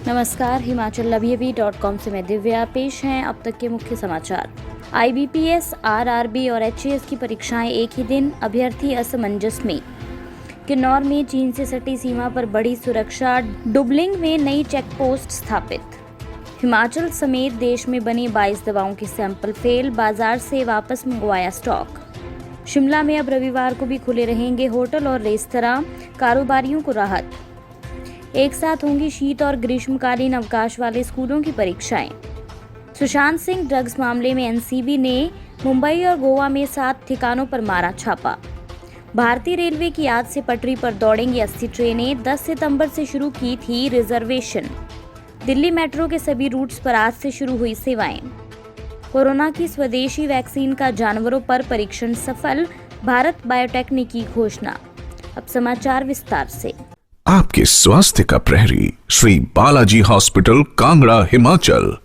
नमस्कार, himachallabi.com से मैं दिव्या। पेश हैं अब तक के मुख्य समाचार। IBPS, RRB और HAS की परीक्षाएं एक ही दिन, अभ्यर्थी असमंजस में। किन्नौर में चीन से सटी सीमा पर बढ़ी सुरक्षा, डुबलिंग में नई चेक पोस्ट स्थापित। हिमाचल समेत देश में बनी 22 दवाओं के सैंपल फेल, बाजार से वापस मंगवाया स्टॉक। शिमला में अब रविवार को भी खुले रहेंगे होटल और रेस्तरां, कारोबारियों को राहत। एक साथ होंगी शीत और ग्रीष्मकालीन अवकाश वाले स्कूलों की परीक्षाएं। सुशांत सिंह ड्रग्स मामले में एनसीबी ने मुंबई और गोवा में 7 ठिकानों पर मारा छापा। भारतीय रेलवे की आज से पटरी पर दौड़ेंगी 80 ट्रेनें, 10 सितंबर से शुरू की थी रिजर्वेशन। दिल्ली मेट्रो के सभी रूट्स पर आज से शुरू हुई सेवाएं। कोरोना की स्वदेशी वैक्सीन का जानवरों पर परीक्षण सफल, भारत बायोटेक ने की घोषणा। अब समाचार विस्तार से। आपके स्वास्थ्य का प्रहरी श्री बालाजी हॉस्पिटल, कांगड़ा, हिमाचल।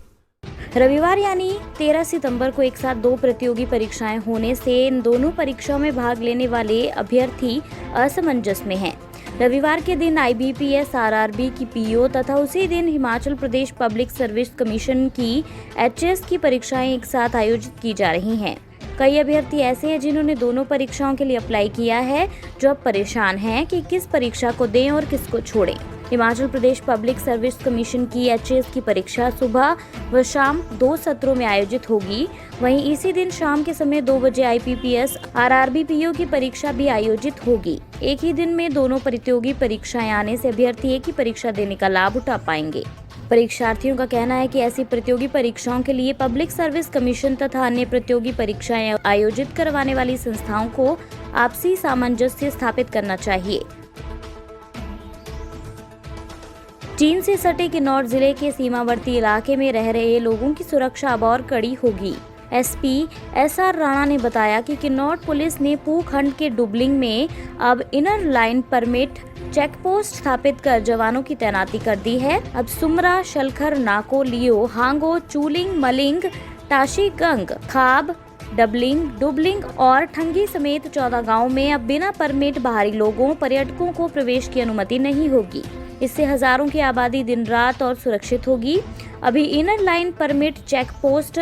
रविवार यानी 13 सितंबर को एक साथ 2 प्रतियोगी परीक्षाएं होने से इन दोनों परीक्षाओं में भाग लेने वाले अभ्यर्थी असमंजस में हैं। रविवार के दिन IBPS, RRB की PO तथा उसी दिन Himachal Pradesh public service commission की HAS की परीक्षाएं एक साथ आयोजित की जा रही हैं। कई अभ्यर्थी ऐसे हैं जिन्होंने दोनों परीक्षाओं के लिए अप्लाई किया है, जो अब परेशान हैं कि किस परीक्षा को दें और किसको छोड़ें। Himachal Pradesh public service commission की HAS की परीक्षा सुबह व शाम 2 सत्रों में आयोजित होगी। वहीं इसी दिन शाम के समय 2 बजे IBPS, RRB PO की परीक्षा भी आयोजित होगी। एक ही दिन में दोनों प्रतियोगी परीक्षाएं आने से अभ्यर्थी एक ही परीक्षा देने का लाभ उठा पाएंगे। परीक्षार्थियों का कहना है कि ऐसी प्रतियोगी परीक्षाओं के लिए पब्लिक सर्विस कमीशन तथा अन्य प्रतियोगी परीक्षाएं आयोजित करवाने वाली संस्थाओं को आपसी सामंजस्य स्थापित करना चाहिए। चीन से सटे किन्नौर जिले के सीमावर्ती इलाके में रह रहे लोगों की सुरक्षा अब और कड़ी होगी। SP SR राणा ने बताया कि किन्नौर पुलिस ने पू खंड के डुबलिंग में अब inner line permit check post स्थापित कर जवानों की तैनाती कर दी है। अब सुमरा, शलखर, नाको, लियो, हांगो, चूलिंग, मलिंग, टाशीगंग, खाब, डुबलिंग और ठंगी समेत 14 गाँव में अब बिना परमिट बाहरी लोगों, पर्यटकों को प्रवेश की अनुमति नहीं होगी। इससे हजारों की आबादी दिन रात और सुरक्षित होगी। अभी inner line permit check post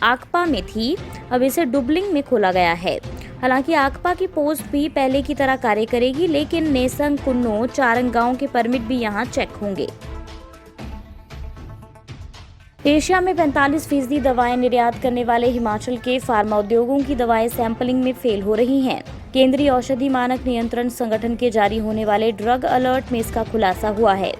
Akpa में थी, अब इसे डुबलिंग में खोला गया है। हालांकि आकपा की पोस्ट भी पहले की तरह कार्य करेगी, लेकिन नेसंग, कुन्नो, चारंग गांव के परमिट भी यहां चेक होंगे। एशिया में 45% दवाएं निर्यात करने वाले हिमाचल के फार्मा उद्योगों की दवाएं सैंपलिंग में फेल हो रही हैं। केंद्रीय औषधि मानक नियंत्रण संगठन के जारी होने वाले ड्रग अलर्ट में इसका खुलासा हुआ है।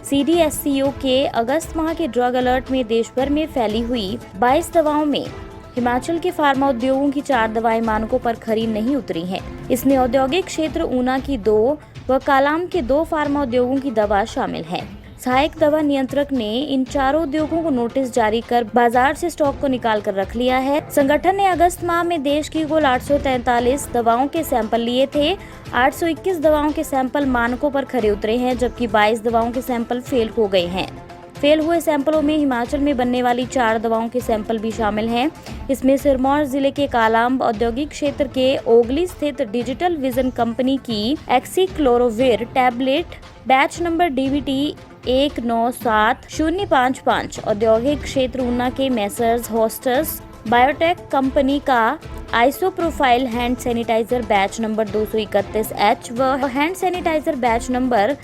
CDSCO के अगस्त माह के ड्रग अलर्ट में देश भर में फैली हुई 22 दवाओं में हिमाचल के फार्मा उद्योगों की 4 दवाएं मानकों पर खरी नहीं उतरी हैं। इसमें औद्योगिक क्षेत्र ऊना की 2 व कालाम के 2 फार्मा उद्योगों की दवा शामिल है। सहायक दवा नियंत्रक ने इन 4 उद्योगों को नोटिस जारी कर बाजार से स्टॉक को निकाल कर रख लिया है। संगठन ने अगस्त माह में देश की कुल 843 दवाओं के सैंपल लिए थे। 821 दवाओं के सैंपल मानकों पर खरे उतरे हैं, जबकि 22 दवाओं के सैंपल फेल हो गए हैं। फेल हुए सैंपलों में हिमाचल में बनने वाली 4 दवाओं के सैंपल भी शामिल हैं। इसमें सिरमौर जिले के कालाम्ब औद्योगिक क्षेत्र के ओगली स्थित डिजिटल विजन कंपनी की एक्सीक्लोरोविर टैबलेट बैच नंबर DVT 197055, औद्योगिक क्षेत्र ऊना के मेसर्स होस्टस बायोटेक कंपनी का आइसोप्रोफाइल hand sanitizer batch number 231H व hand sanitizer batch number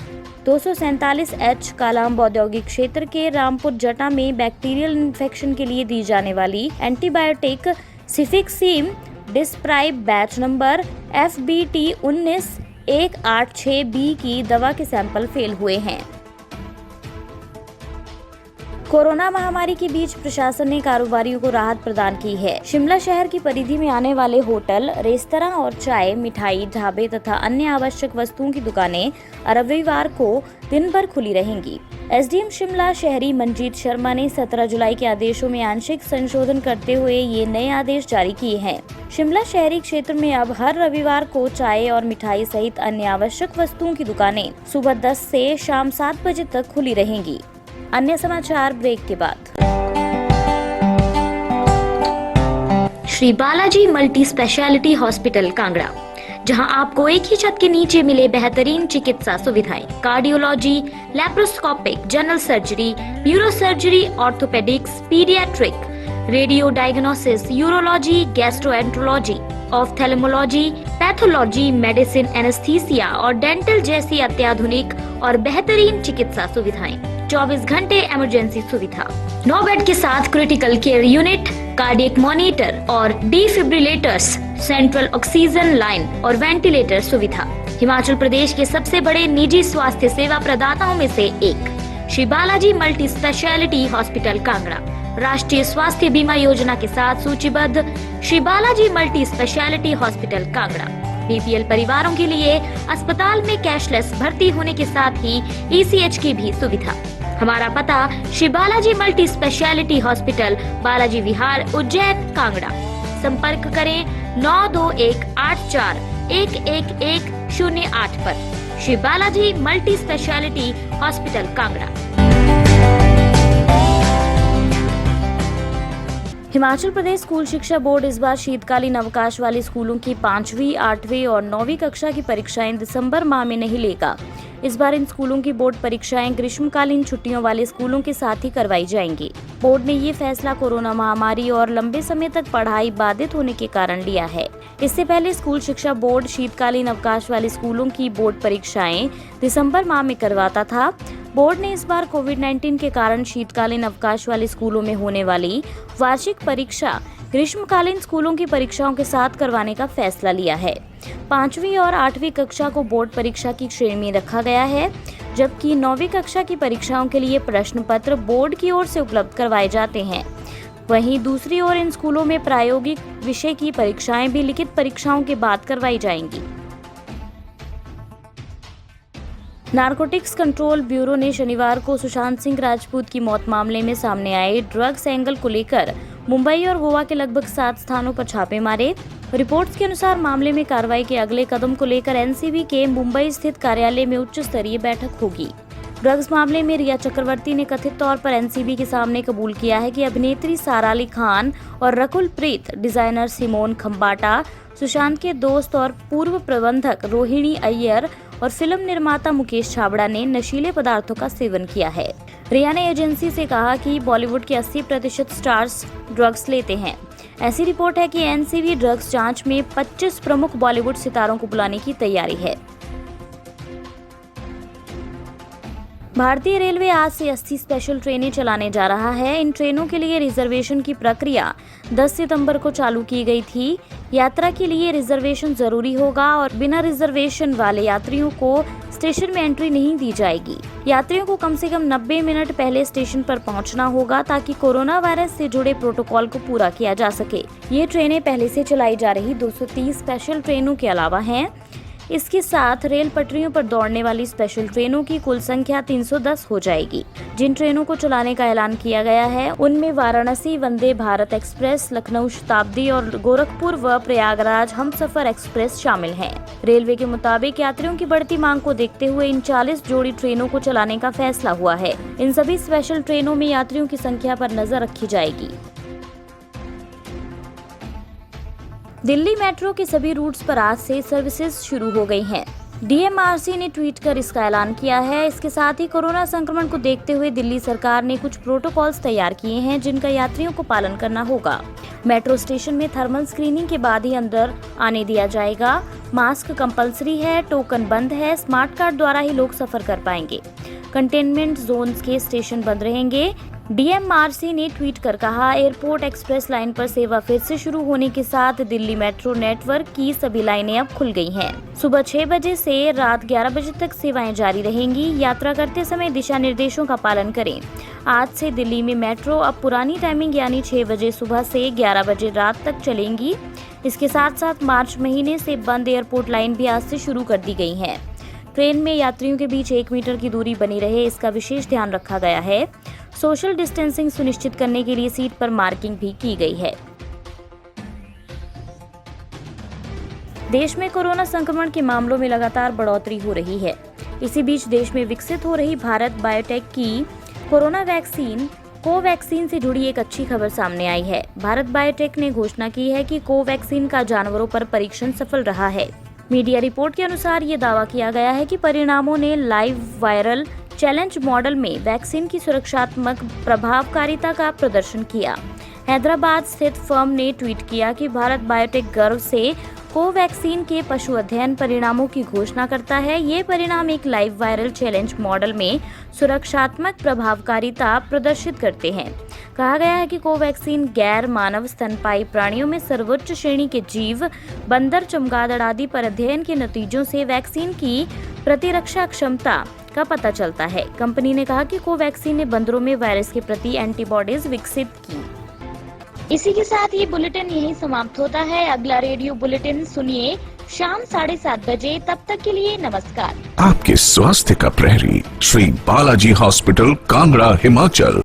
247H Kalamb औद्योगिक क्षेत्र के रामपुर जटा में बैक्टीरियल इन्फेक्शन के लिए दी जाने वाली एंटीबायोटिक सिफिक्सिम डिस्प्राइब बैच नंबर FBT 19186B की दवा के सैंपल फेल हुए हैं। कोरोना महामारी के बीच प्रशासन ने कारोबारियों को राहत प्रदान की है। शिमला शहर की परिधि में आने वाले होटल, रेस्तरां और चाय, मिठाई, ढाबे तथा अन्य आवश्यक वस्तुओं की दुकानें रविवार को दिन भर खुली रहेंगी। SDM शिमला शहरी मंजीत शर्मा ने 17 जुलाई के आदेशों में आंशिक संशोधन करते हुए ये नए आदेश जारी किए हैं। शिमला शहरी क्षेत्र में अब हर रविवार को चाय और मिठाई सहित अन्य आवश्यक वस्तुओं की दुकानें सुबह 10 से शाम 7 बजे तक खुली रहेंगी। अन्य समाचार ब्रेक के बाद। Shri Balaji multi speciality hospital, Kangra. जहां आपको एक ही छत के नीचे मिले बेहतरीन चिकित्सा सुविधाएं, cardiology, laparoscopic, general surgery, neuro surgery, orthopaedics, paediatric, radio diagnosis, urology, gastroenterology, ophthalmology, pathology, medicine, anaesthesia और डेंटल जैसी अत्याधुनिक और बेहतरीन चिकित्सा सुविधाएं, 24 घंटे इमरजेंसी सुविधा, 9 बेड के साथ critical care unit, cardiac monitor और डिफिब्रिलेटर्स, सेंट्रल ऑक्सीजन लाइन और वेंटिलेटर सुविधा। हिमाचल प्रदेश के सबसे बड़े निजी स्वास्थ्य सेवा प्रदाताओं में से एक Shri Balaji multi speciality hospital Kangra राष्ट्रीय स्वास्थ्य बीमा योजना के साथ सूचीबद्ध Shri Balaji multi speciality hospital Kangra BPL परिवारों के लिए अस्पताल में कैशलेस भर्ती होने के साथ ही ईसीएच की भी सुविधा। हमारा पता Shri Balaji multi speciality hospital, Balaji Vihar, Ujjain, Kangra. संपर्क करें 9218411108 पर। Shri Balaji multi speciality hospital Kangra. Himachal Pradesh school शिक्षा बोर्ड इस बार शीतकालीन अवकाश वाले स्कूलों की 5वीं, 8वीं और 9वीं कक्षा की परीक्षाएं दिसंबर माह में नहीं लेगा। इस बार इन स्कूलों की बोर्ड परीक्षाएं ग्रीष्मकालीन छुट्टियों वाले स्कूलों के साथ ही करवाई जाएंगी। बोर्ड ने ये फैसला कोरोना महामारी और लंबे समय तक पढ़ाई बाधित होने के कारण लिया है। इससे पहले स्कूल शिक्षा बोर्ड शीतकालीन अवकाश वाले स्कूलों की बोर्ड परीक्षाएं दिसंबर माह में करवाता था। बोर्ड ने इस बार कोविड-19 के कारण शीतकालीन अवकाश वाले स्कूलों में होने वाली वार्षिक परीक्षा ग्रीष्मकालीन स्कूलों की परीक्षाओं के साथ करवाने का फैसला लिया है। 5वीं और 8वीं कक्षा को बोर्ड परीक्षा की श्रेणी में रखा गया है, जबकि 9वीं कक्षा की परीक्षाओं के लिए प्रश्न पत्र बोर्ड की ओर से उपलब्ध करवाए जाते हैं। वहीं दूसरी ओर इन स्कूलों में प्रायोगिक विषय की परीक्षाएं भी लिखित परीक्षाओं के बाद करवाई जाएंगी। नारकोटिक्स कंट्रोल ब्यूरो ने शनिवार को सुशांत सिंह राजपूत की मौत मामले में सामने आए ड्रग्स एंगल को लेकर मुंबई और गोवा के लगभग 7 स्थानों पर छापे मारे। रिपोर्ट्स के अनुसार मामले में कार्रवाई के अगले कदम को लेकर एनसीबी के मुंबई स्थित कार्यालय में उच्च स्तरीय बैठक होगी। ड्रग्स मामले में रिया चक्रवर्ती ने कथित तौर पर एनसीबी के सामने कबूल किया है कि अभिनेत्री सारा अली खान और रकुल प्रीत, डिजाइनर सिमोन खम्बाटा, सुशांत के दोस्त और पूर्व प्रबंधक रोहिणी अय्यर और फिल्म निर्माता मुकेश छाबड़ा ने नशीले पदार्थों का सेवन किया है। रिया ने एजेंसी से कहा कि बॉलीवुड के 80% स्टार्स ड्रग्स लेते हैं। ऐसी रिपोर्ट है कि एनसीबी ड्रग्स जांच में 25 प्रमुख बॉलीवुड सितारों को बुलाने की तैयारी है। भारतीय रेलवे आज से 80 स्पेशल ट्रेनें चलाने जा रहा है। इन ट्रेनों के लिए रिजर्वेशन की प्रक्रिया 10 सितंबर को चालू की गई थी। यात्रा के लिए रिजर्वेशन जरूरी होगा और बिना रिजर्वेशन वाले यात्रियों को स्टेशन में एंट्री नहीं दी जाएगी। यात्रियों को कम से कम 90 मिनट पहले स्टेशन पर पहुंचना होगा ताकि कोरोना वायरस से जुड़े प्रोटोकॉल को पूरा किया जा सके। ये ट्रेनें पहले से चलाई जा रही 230 स्पेशल ट्रेनों के अलावा हैं। इसके साथ रेल पटरियों पर दौड़ने वाली स्पेशल ट्रेनों की कुल संख्या 310 हो जाएगी। जिन ट्रेनों को चलाने का ऐलान किया गया है उनमें वाराणसी वंदे भारत एक्सप्रेस, लखनऊ शताब्दी और गोरखपुर व प्रयागराज हमसफर एक्सप्रेस शामिल हैं। रेलवे के मुताबिक यात्रियों की बढ़ती मांग को देखते हुए इन 40 जोड़ी ट्रेनों को चलाने का फैसला हुआ है। इन सभी स्पेशल ट्रेनों में यात्रियों की संख्या पर नजर रखी जाएगी। दिल्ली मेट्रो के सभी रूट्स पर आज से सर्विसेज शुरू हो गई हैं। डीएमआरसी ने ट्वीट कर इसका ऐलान किया है। इसके साथ ही कोरोना संक्रमण को देखते हुए दिल्ली सरकार ने कुछ प्रोटोकॉल्स तैयार किए हैं जिनका यात्रियों को पालन करना होगा। मेट्रो स्टेशन में थर्मल स्क्रीनिंग के बाद ही अंदर आने दिया जाएगा। मास्क कंपलसरी है, टोकन बंद है, स्मार्ट कार्ड द्वारा ही लोग सफर कर पाएंगे। कंटेनमेंट जोन्स के स्टेशन बंद रहेंगे। डीएमआरसी ने ट्वीट कर कहा, एयरपोर्ट एक्सप्रेस लाइन पर सेवा फिर से शुरू होने के साथ दिल्ली मेट्रो नेटवर्क की सभी लाइनें अब खुल गई हैं। सुबह 6 बजे से रात 11 बजे तक सेवाएं जारी रहेंगी। यात्रा करते समय दिशा निर्देशों का पालन करें। आज से दिल्ली में मेट्रो अब पुरानी टाइमिंग यानी 6 बजे सुबह से 11 बजे रात तक चलेंगी। इसके साथ साथ मार्च महीने से बंद एयरपोर्ट लाइन भी आज से शुरू कर दी गई है। ट्रेन में यात्रियों के बीच 1 मीटर की दूरी बनी रहे, इसका विशेष ध्यान रखा गया है। सोशल डिस्टेंसिंग सुनिश्चित करने के लिए सीट पर मार्किंग भी की गई है। देश में कोरोना संक्रमण के मामलों में लगातार बढ़ोतरी हो रही है। इसी बीच देश में विकसित हो रही भारत बायोटेक की कोरोना वैक्सीन कोवैक्सीन से जुड़ी एक अच्छी खबर सामने आई है। भारत बायोटेक ने घोषणा की है कि कोवैक्सीन का जानवरों पर परीक्षण सफल रहा है। मीडिया रिपोर्ट के अनुसार ये दावा किया गया है कि परिणामों ने लाइव वायरल चैलेंज मॉडल में वैक्सीन की सुरक्षात्मक प्रभावकारिता का प्रदर्शन किया। हैदराबाद स्थित फर्म ने ट्वीट किया कि भारत बायोटेक गर्व से कोवैक्सीन के पशु अध्ययन परिणामों की घोषणा करता है। ये परिणाम एक लाइव वायरल चैलेंज मॉडल में सुरक्षात्मक प्रभावकारिता प्रदर्शित करते हैं। कहा गया है कि कोवैक्सीन गैर मानव स्तनपायी प्राणियों में सर्वोच्च श्रेणी के जीव बंदर, चमगादड़ आदि पर अध्ययन के नतीजों से वैक्सीन की प्रतिरक्षा क्षमता का पता चलता है। कंपनी ने कहा कि कोवैक्सीन ने बंदरों में वायरस के प्रति एंटीबॉडीज विकसित की। इसी के साथ ये बुलेटिन यहीं समाप्त होता है। अगला रेडियो बुलेटिन सुनिए शाम 7:30 बजे। तब तक के लिए नमस्कार। आपके स्वास्थ्य का प्रहरी श्री बालाजी हॉस्पिटल, कांगड़ा, हिमाचल।